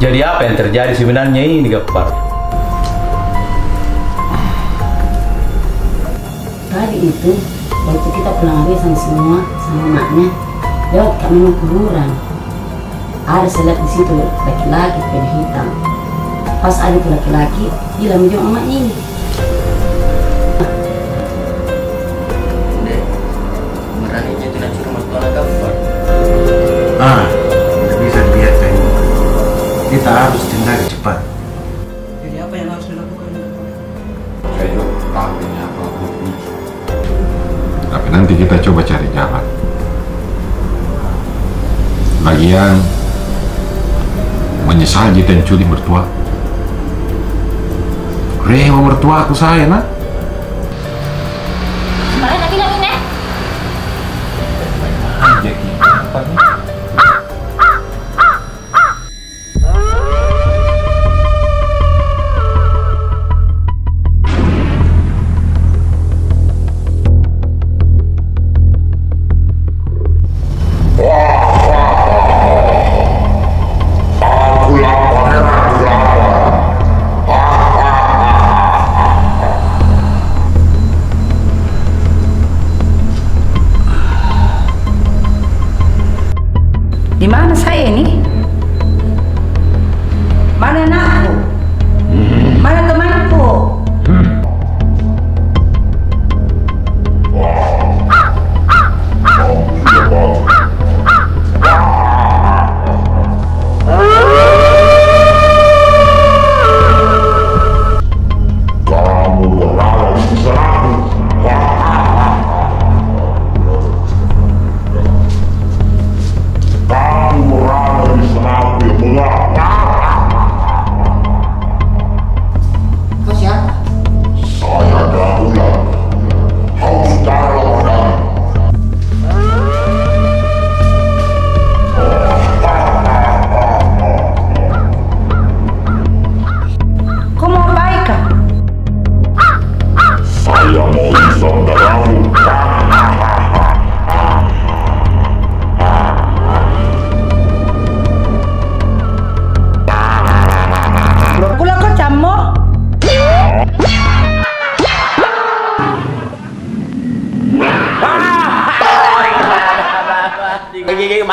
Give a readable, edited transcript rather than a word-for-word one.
Jadi apa yang terjadi sebenarnya ini, Gapar? Tadi itu, waktu kita pulang arisan semua sama maknya, lewat kami mau kuburan. Ada saya lihat di situ laki-laki baju hitam. Pas ada itu laki-laki, bilang sama emaknya ini. Dek, beraninya tidak suruh mas tuan Gapar. Tidak bisa dibiarkan. Kita harus tindak cepat. Jadi apa yang harus dilakukan? Saya tahu ini apa. Tapi nanti kita coba cari jalan. Lagian menyesal kita yang culik mertua. Rewa mertua aku saya, nak. Kemarin nanti lagi nih. Jackie, apa nih? Di mana saya ini? Mana anakku? Mana temanku? Kau siapa? Saya Daulat. Saudara padamu. Kau mau baik kah? Saya mau saudaramu. Pulang kau camo? Gigi,